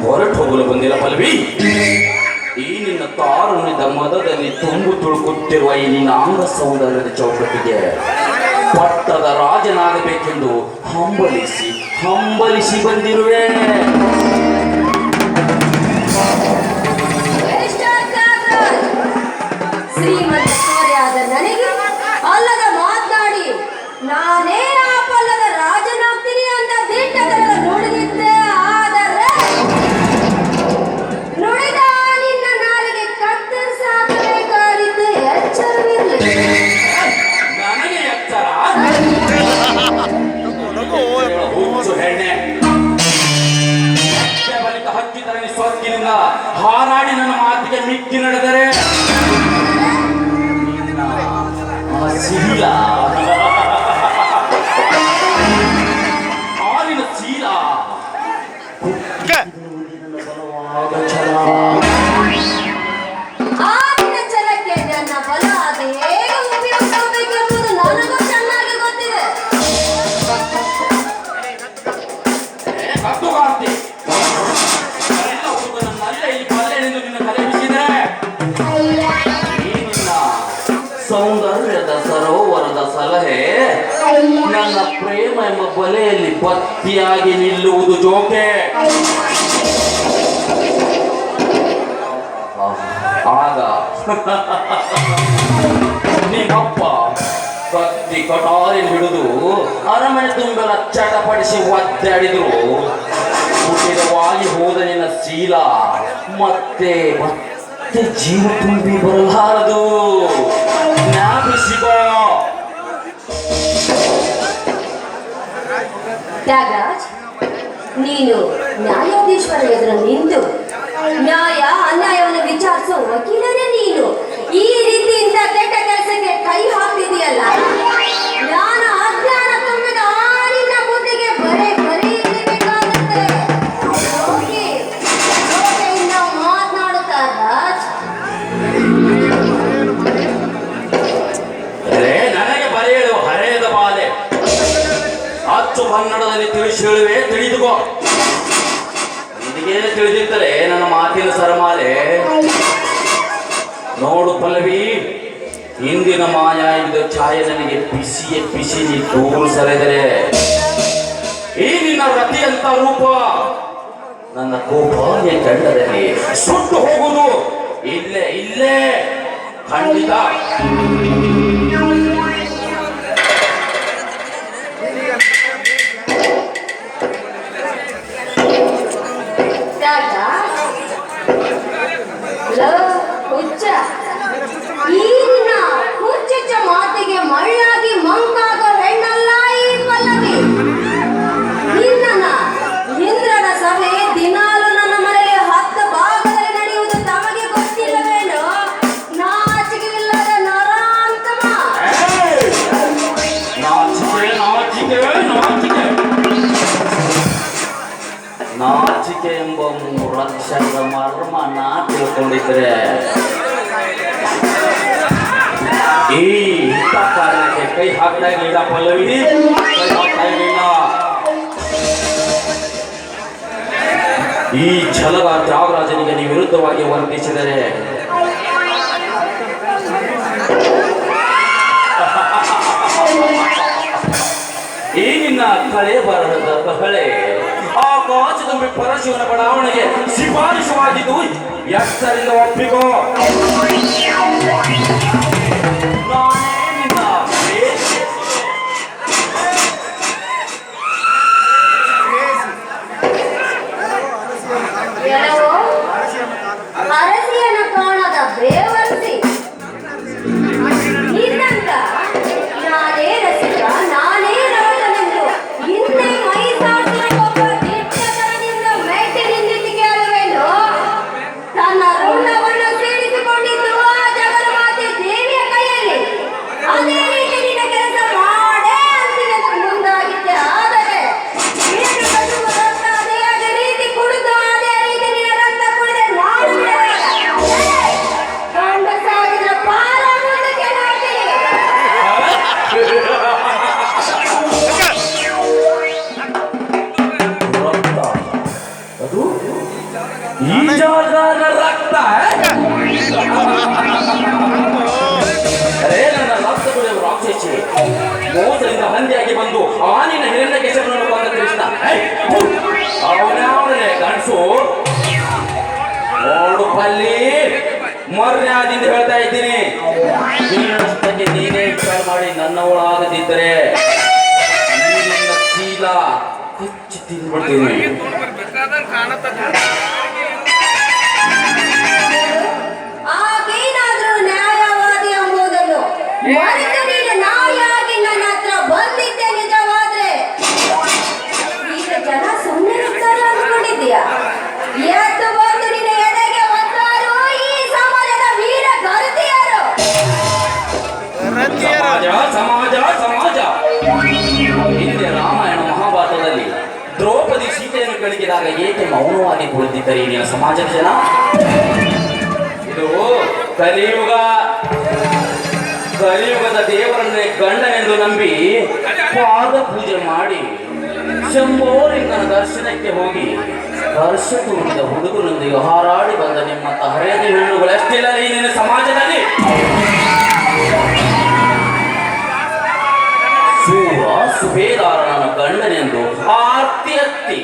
ಹೊರಟು ಹೋಗಲು ಬಂದಿಲ್ಲ ಪಲ್ವಿ. ಈ ನಿನ್ನ ತಾರುಣ್ಯದ ಮದದಲ್ಲಿ ತುಂಬು ತುಳುಕುತ್ತಿರುವ ಈ ನಿನ್ನ ಅಂಗ ಸೌಂದರ್ಯದ ಚೌಕಟ್ಟಿಗೆ ಪಟ್ಟದ ರಾಜನಾಗಬೇಕೆಂದು ಹಂಬಲಿಸಿ ಹಂಬಲಿಸಿ ಬಂದಿರುವೆ. ಶ್ರೀಮಂತ ಸೂರ್ಯಾದ ನನಗೆ ಅಲ್ಲದ ಮಾತನಾಡಿ ನಾನೇ ಆ ಪಲ್ಲದ ರಾಜನಾಗ್ತೀನಿ ಅಂತ ದಿಟ್ಟದರ ನುಡಿದಿದ್ದೆ. ಆದರೆ ನುಡಿದ ನಿನ್ನ ನಾಲಿಗೆ ಕತ್ತರಿಸಾಗಬೇಕಾಗಿದ್ದು ಎಚ್ಚರವಿರಲಿ. ನನಗೆ ಎಚ್ಚರ ಹುಚ್ಚು ಹೆಣ್ಣೆ. ಬಲಿತ ಹಕ್ಕಿ ತರಣಿ ಸ್ವತ್ತಿನಿಂದ ಹಾರಾಡಿ ನನ್ನ ಮಾತಿಗೆ ಮಿಕ್ಕಿ ನಡೆದರೆ ಚೀಲ ಹಾಲಿನ ಚೀಲ ಆದಿನ ಛಲಕ್ಕೆ ನನ್ನ ಬಲ ಅದು ಹೇಗೆ ಉಪಯೋಗಿಸಬೇಕೆಂಬುದು ನನಗೂ ಚೆನ್ನಾಗಿ ಗೊತ್ತಿದೆ. ಕತ್ತುಗಾರ್ತಿ ಎಲ್ಲ ಹುಡುಗನನ್ನೆಲ್ಲ ಇಲ್ಲಿ ಪಲ್ಲೆನೆಂದು ನಿನ್ನ ತಲೆ ಬಿಸಿದ್ರೆ ಈ ನಿನ್ನ ಸೌಂದರ್ಯದ ಸರೋವರದ ಸಲಹೆ ನನ್ನ ಪ್ರೇಮ ಎಂಬ ಬಲೆಯಲ್ಲಿ ಬತ್ತಿಯಾಗಿ ನಿಲ್ಲುವುದು ಜೋಕೆ. ಆಗ ನಿಮ್ಮಪ್ಪ ಕತ್ತಿ ಕಟಾರಿ ಹಿಡಿದು ಅರಮನೆ ತುಂಬೆಲ್ಲ ಚಟಪಡಿಸಿ ಒದ್ದಾಡಿದ್ರು ಹುಟ್ಟಿದವಾಗಿ ಹೋದ ನಿನ್ನ ಶೀಲ ಮತ್ತೆ ಮತ್ತೆ ಜೀವ ತುಂಬಿ ಬರಲಾರದು. ಜ್ಞಾಪಿಸಿಕೋ. ತ್ಯಾಗರಾಜ್, ನೀನು ನ್ಯಾಯಾಧೀಶರ ಎದುರು ನಿಂತು ನ್ಯಾಯ ಅನ್ಯಾಯವನ್ನು ವಿಚಾರಿಸೋ ವಕೀಲನೇ ನೀನು. ಈ ರೀತಿಯಿಂದ ಕೆಟ್ಟ ಕೆಲಸಕ್ಕೆ ಕೈ ಹಾಕ್ತಿದೆಯಲ್ಲ, ಜ್ಞಾನ ಅಜ್ಞಾನ ತುಂಬಿದ ನಿನ್ನ ಬುದ್ಧಿಗೆ ಬರೇ ಇರಬೇಕಾಗುತ್ತೆ. ಜೋಕೆಯಿಂದ ಮಾತನಾಡುತ್ತಾ ರಾಜ್. ನನಗೆ ಬರೆಯಲು ಹರೆಯದ ಬಾಲೆ ಅಚ್ಚು ಕನ್ನಡದಲ್ಲಿ ತಿಳಿಸಿ ಹೇಳುವೆ, ತಿಳಿದುಕೋ. ನಿನಗೆ ತಿಳಿದಿದ್ದರೆ ನನ್ನ ಮಾತಿನ ಸರಮಾಲೆ. ನೋಡು ಪಲ್ಲವಿ, ಹಿಂದಿನ ಮಾಯಾಯುಧ ಛಾಯೆ ನನಗೆ ಬಿಸಿಯೇ ಬಿಸಿ ನೀ ತೋರಿಸಲಿದರೆ ಈ ನಿನ್ನ ರತಿಯಂತ ರೂಪ ನನ್ನ ಕೋಪಾಗೆ ಕಂಡದಲ್ಲಿ ಸುಟ್ಟು ಹೋಗುವುದು ಇಲ್ಲೇ ಇಲ್ಲೇ ಖಂಡಿತ. ಹುಚ್ಚ, ಈ ನಿನ್ನ ಹುಚ್ಚುಚ್ಚ ಮಾತಿಗೆ ಮಳ್ಳಾಗಿ ಮಂಕಾಗೋ ಹೆಣ್ಣಲ್ಲ ಈ ಪಲ್ಲವಿ. ನಿನ್ನ ಇಂದ್ರನ ಸಭೆ ದಿನಾಲು ನನ್ನ ಮನೆಯ 10 ಭಾಗದಲ್ಲಿ ನಡೆಯುವುದು ತಮಗೆ ಗೊತ್ತಿಲ್ಲವೇನೋ? ನಾಚಿಕೆಯಿಲ್ಲದ ನರಾಂತಮ. ನಾಚಿಕೆ ಎಂಬ 3 ಅಕ್ಷರದ ಮರ್ಮ ನಾ ತಿಳ್ಕೊಂಡಿದ್ರೆ ಈ ಇಂಥ ಕಾರಣಕ್ಕೆ ಕೈ ಹಾಕ್ತಾ ಇರಲಿಲ್ಲ ಪಲ್ಲವಿ, ಕೈ ಹಾಕ್ತಾ ಇರಲಿಲ್ಲ. ಈ ಛಲದ ತ್ಯಾಗರಾಜನಿಗೆ ನೀವು ವಿರುದ್ಧವಾಗಿ ವರ್ತಿಸಿದರೆ ಈ ನಿನ್ನ ಕಳೆ ಬರಹದ ಬಹಳೆ ಆಕಾಶದೊಮ್ಮೆ ಪರಶಿವನ ಬಡಾವಣೆಗೆ ಶಿಫಾರಸುವಾಗಿದ್ದು ಎಷ್ಟರಿಂದ ಒಪ್ಪಿಕೋ. ನಾನೇ ನಿನ್ನ ಅರಸಿಯನ ಕಾಣದ ಬೇವರ್ಸಿ ನಿನ್ನಂತ ನಾನೇ ರಸಿಕ ನಾನೇ ರಾಜನೆಂದು ಹಿಂದೆ ಮೈ ಸಾಧಿಸಿದ ಒಬ್ಬ ದಿಟ್ಟತನದಿಂದ ಮೆಟ್ಟಿ ನಿಂತಿಗೆ ಅಲ್ಲವೇನು? ತನ್ನ ಋಣವನ್ನು ಸೇರಿಸಿಕೊಂಡಿದ್ದು ಆ ಜಗನ್ಮಾತೆ ದೇವಿಯ ಕೈಯಲ್ಲಿ. ಈ ಜಾಗದ ರಕ್ತ ಅರೇ ನನ್ನ ರಕ್ತ ಕುಡಿಯುವ ರಾಕ್ಷಸಿ ಮೋಸದಿಂದ ಹಂದಿಯಾಗಿ ಬಂದು ಆನಿನ ಹಿರಣ್ಯ ಕೇಶವನನ್ನು ಬಂದ ಕೃಷ್ಣ ಅವನೇ ಗಂಡಸು ನೋಡು ಪಲ್ಲಿ ಮರ್ಯಾದಿಂದ ಹೇಳ್ತಾ ಇದ್ದೀನಿ ನಿನ್ನಷ್ಟಕ್ಕೆ ನೀನೇ ವಿಚಾರ ಮಾಡಿ ನನ್ನವಳಾಗದಿದ್ದರೆ ನಿನ್ನ ಚೀಲ ಕಚ್ಚಿ ತಿಂದ್ಬಿಡ್ತೀನಿ ಆಗೇನಾದ್ರೂ ನ್ಯಾಯವಾದಿ ಎಂಬುದನ್ನು ಮರೆತು ನೀನು ನಾಯಿಯಾಗಿ ನನ್ನ ಹತ್ರ ಬಂದಿದ್ದೆ ನಿಜವಾದ್ರೆ ಈಗ ಜನ ಸುಮ್ಮನೆ ಇರ್ತಾರೆ ಅಂದ್ಕೊಂಡಿದ್ದೀಯಾ? ಎದ್ದು ಬಂದು ನಿನ್ನ ಎದೆಗೆ ಒತ್ತಾರು ಈ ಸಮಾಜದ ವೀರ ಗರತಿಯರು. ಸಮಾಜ ಸಮಾಜ ಹಿಂದೆ ರಾಮಾಯಣ ಮಹಾಭಾರತದಲ್ಲಿ ದ್ರೌಪದಿ ಸೀತೆಯನ್ನು ಕೆಳಗಿದಾಗ ಏಕೆ ಮೌನವಾಗಿ ಕುಳಿತಿದ್ದರೆ ನಿನ್ನ ಸಮಾಜದ ಜನ? ಇದು ಕಲಿಯುಗದ ದೇವರನ್ನೇ ಗಂಡನೆಂದು ನಂಬಿ ಪಾದ ಪೂಜೆ ಮಾಡಿ ಶಂಭೋಲಿಂಗನ ದರ್ಶನಕ್ಕೆ ಹೋಗಿ ಹರ್ಷ ತುಂಬಿದ ಹುಡುಗನೊಂದಿಗೆ ಹಾರಾಡಿ ಬಂದ ನಿಮ್ಮಂತ ಹರಿಯದ ಹೆಣ್ಣುಗಳಷ್ಟಿಲ್ಲ ಈ ನಿನ್ನ ಸಮಾಜದಲ್ಲಿ. ಸೂರ ಸುಬೇದಾರನ ಗಂಡನೆಂದು ಆರ್ತಿ ಹತ್ತಿ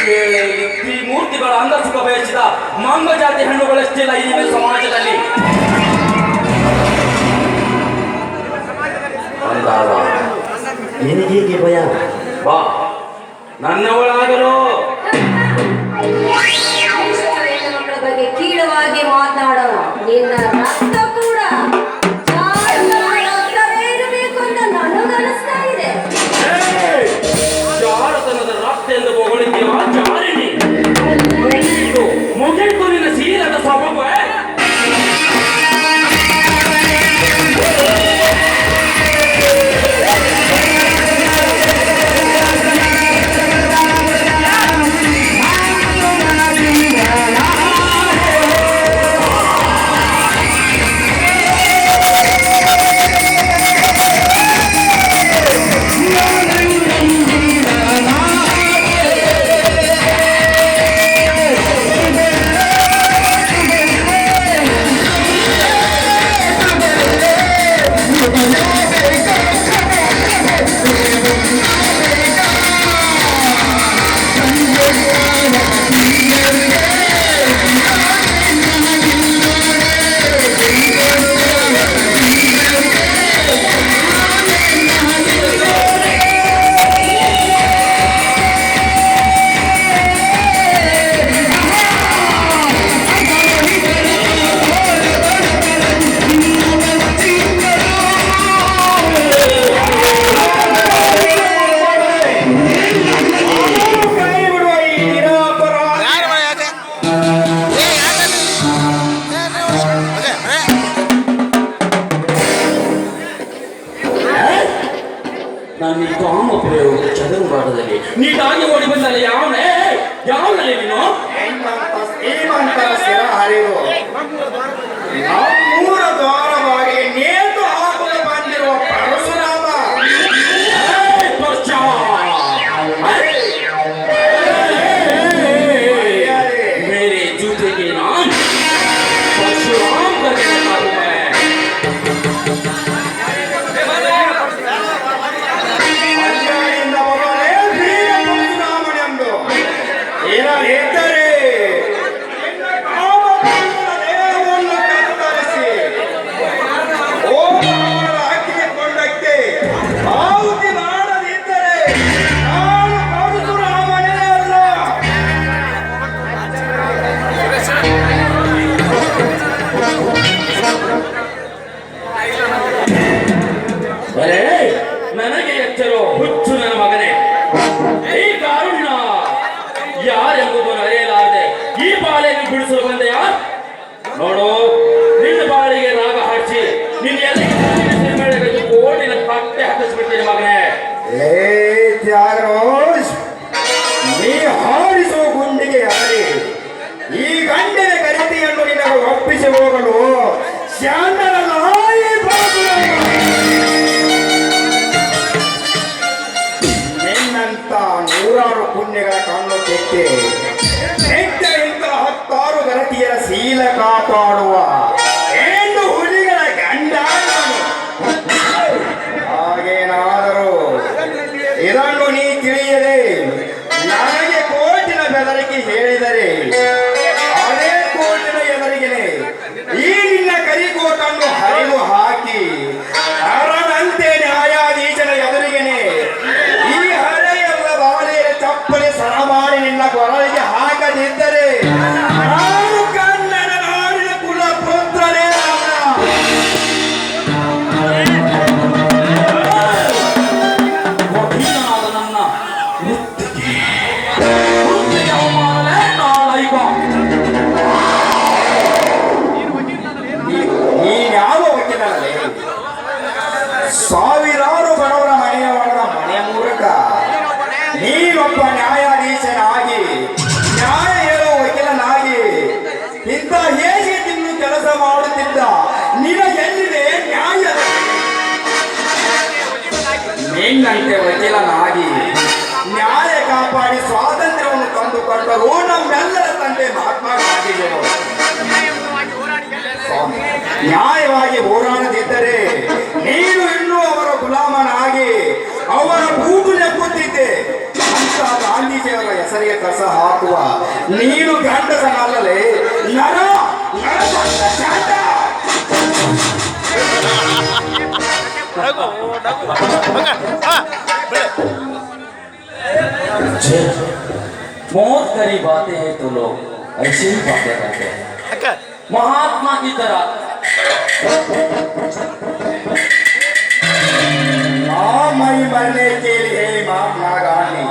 ವೇಳೆಯಲ್ಲಿ ತ್ರಿಮೂರ್ತಿಗಳ ಅಂಗಸುಖ ಬಯಸಿದ ಮಂಗ ಜಾತಿ ಹೆಣ್ಣುಗಳಷ್ಟಿಲ್ಲ ಈ ನಿನ್ನ ಸಮಾಜದಲ್ಲಿ. ಅಂದಾಗ ನಿನಗೇಗೆ ಭಯ? ಬಾ ನನ್ನವಳಾಗಲು. ಮಕ್ಕಳ ಬಗ್ಗೆ ಕೀಳವಾಗಿ ಮಾತನಾಡೋಣ. ನಿನ್ನ ರಕ್ತ ಕೂಡ ರಕ್ತವೇ ಇರಬೇಕು ಅಂತ ನನಗನಿಸ್ತಾ ಇದೆ. ಜಾರತನದ ರಕ್ತ ಎಂದು ಹೊಗಳಿದ್ದೀವ ಜಾರಿಣಿ. ಮುಗಿಟ್ಟು ನಿನ್ನ ಶೀಲದ ಸ್ವಭಾವ. ನಾನು ಈ ಕಾಮ ಪ್ರಯೋಗದ ಚದುರುಗಾಟದಲ್ಲಿ ನೀಟಾಗಿ ಓಡಿ ಬಂದಲ್ಲ. ಯಾವನಲ್ಲಿ ನೀನು ಶ್ರೀಮಂತರ ಸ್ಥಿರ ಹರಿವು ನಮ್ಮೂರ ದ್ವಾರವಾಗಿ ನೇತು ಹಾಕಲು ಬಂದಿರುವ ಪರಶುರಾಮ. ಮೇರೆ ಜೂತೆಗೆ ನಾನು ಪರಶುರಾಮ ಏನಾಗಿದ್ದರೆ ದೇಹವನ್ನು ಕತ್ತರಿಸಿ ಹಾಕಿಕೊಂಡಕ್ಕೆ ಆಹುತಿ ಮಾಡದಿದ್ದರೆ ನಾನು ಪರಶುರಾಮನೇ ಅಲ್ಲ. ನನಗೆ ಎಚ್ಚರೋ ಹುಚ್ಚು ನನ್ನ ಮಗನೇ. ಈ ಕಾರುಣ್ಯ ಯಾರೆಂಬುದನ್ನು ಅರಿಯಲಾರದೆ ಈ ಬಾಳೆಯನ್ನು ಬಿಡಿಸಲು ಬಂದೆಯ? ನೋಡು, ನಿನ್ನ ಬಾಳಿಗೆ ರಾಗ ಹಾಡಿಸಿ ನಿನ್ನ ಎಲ್ಲ ಕೋಡಿನ ಕಟ್ಟೆ ಹಾಕಿಸ್ಬಿಡ್ತೀನಿ ಮಗನೇ. ಲೇ ತ್ಯಾಗರಾಜ್, ನೀ ಹಾರಿಸುವ ಗುಂಡಿಗೆ ಹಾರಿ ಈ ಗಂಡಿನ ಕರಿತೆಯನ್ನು ನಿನಗೆ ಒಪ್ಪಿಸಿ ಹೋಗಲು ಶಾಂತನ ನಾಯಿ ನಿನ್ನಂತ ನೂರಾರು ಪುಣ್ಯಗಳ ಕಣ್ಣು ಕೆತ್ತಿ ಗರತಿಯರ ಶೀಲ ಕಾಪಾಡುವ ಹೆಣ್ಣು ಹುಲಿಗಳ ಗಂಡ ನಾನು. ಹಾಗೇನಾದರೂ ಇದನ್ನು ನೀ ತಿಳಿಯದೆ ನನಗೆ ಕೋಟಿನ ಬೆದರಿಕೆ ಹೇಳಿದರೆ ಅದೇ ಕೋಟಿನ ಎದುರಿಗೆನೆ ಈ ನಿನ್ನ ಕರಿಕೋಟನ್ನು ಹರಿದು ಹಾಕಿ ಅರನಂತೆ ನ್ಯಾಯಾಧೀಶನ ಎದುರಿಗೆನೆ ಈ ಹಳೆಯಲ್ಲ ಬಾಲೆಯ ಚಪ್ಪಲಿ ಸರ ಮಾಡಿ ನಿನ್ನ ಕೊರಳಿಗೆ ಹಾಕದಿದ್ದರೆ ನಾನು ಕನ್ನಡ ನಾಡಿನ ಕುಲ ಪುತ್ರನೇ ಅಲ್ಲ. ಕಠಿಣನಾದ ನನ್ನ ವೃತ್ತಿಗೆ ಅವಮಾನವೇ ನಾಳೈಕ. ನೀನ್ಯಾವ ವಕೀಲನಲ್ಲಿ ಸಾವಿರಾರು ಬಡವರ ಮನೆಯ ಒಳಗ ಮನೆ ಮೂಲಕ ನೀನೊಬ್ಬ ನ್ಯಾಯಾಧೀಶನಾಗಿ ನ್ಯಾಯ ಹೇಳುವ ವಕೀಲನಾಗಿ ಇಂಥ ಹೇಗೆ ತಿನ್ನು ಕೆಲಸ ಮಾಡುತ್ತಿದ್ದ ನಿನಗೆಲ್ಲಿದೆ ನ್ಯಾಯ? ನಿನ್ನಂತೆ ವಕೀಲನಾಗಿ ನ್ಯಾಯ ಕಾಪಾಡಿ ಸ್ವಾತಂತ್ರ್ಯವನ್ನು ತಂದುಕೊಟ್ಟರು ನಮ್ಮೆಲ್ಲರ ತಂದೆ ಮಹಾತ್ಮ ಗಾಂಧೀಜಿಯವರು. ನ್ಯಾಯವಾಗಿ ಹೋರಾಡದಿದ್ದರೆ ನೀನು ಇನ್ನೂ ಅವರ ಗುಲಾಮನಾಗಿ ಅವರ ಬೂಟು ನೆಕ್ಕುತ್ತಿದ್ದೆ ಅಂತ ಗಾಂಧೀಜಿಯವರ ಹೆಸರಿಗೆ ಕಸ ಹಾಕುವ ನೀನು ಗಂಡಸನಲ್ಲಲೇ ನರ ನರಸಂತ ಶಾಂತ. बहुत करी बातें हैं तो लोग ऐसे ही बातें करते हैं महात्मा की तरह। मैं मरने के लिए महात्मा गांधी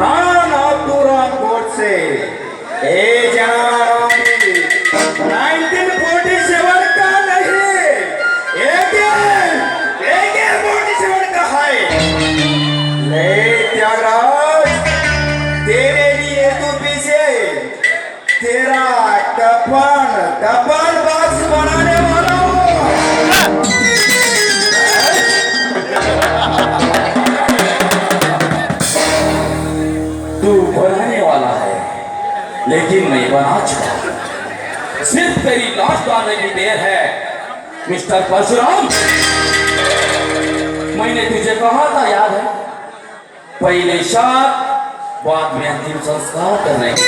नाथुराम गोडसे ए जनानी 1947 का नहीं, AK-47 का है। ले त्यागराज, तेरे लिए तो पीछे तेरा कफन बॉक्स बनाने वाला हूँ। तू बनाने वाला है लेकिन मैं बना चुका। सिर्फ तेरी लाश डालने की देर है मिस्टर परशुराम। मैंने तुझे कहा था याद है, पहले शाद बाद में अंतिम संस्कार करने की।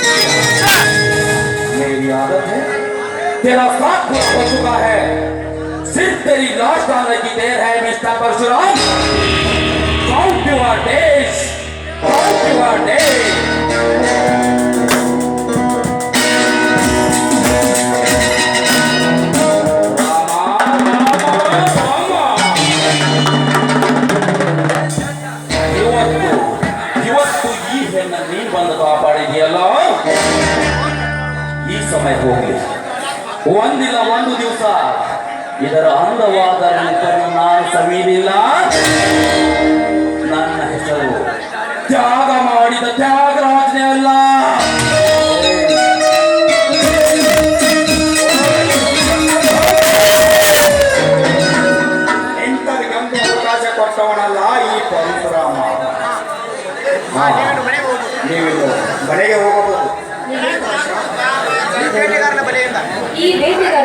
मेरी आदत है, तेरा साथ पूरा हो चुका है, सिर्फ तेरी लाश डालने की देर है mister Parashuram. Count your days, count your days. ನೀನ್ ಬಂದು ಕಾಪಾಡಿದೆಯಲ್ಲ, ಈ ಸಮಯ ಹೋಗಿ ಒಂದಿಲ್ಲ ಒಂದು ದಿವಸ ಇದರ ಅಂದವಾದ ರೂಪವನ್ನು ನಾನು ಸವಿಯಲಿಲ್ಲ. ನನ್ನ ಹೆಸರು ತ್ಯಾಗ ಮಾಡಿದ ತ್ಯಾಗರಾಜನೇ ಅಲ್ಲ. ಇಂಥವ್ರಿಗೊಂದು ಅವಕಾಶ ಕೊಟ್ಟವನಲ್ಲ ಈ ಪರಶುರಾಮ. ನೀವಿನ್ನು ಮನೆಗೆ ಹೋಗಬಹುದು. ಈ ಬೇಟೆಗಾರ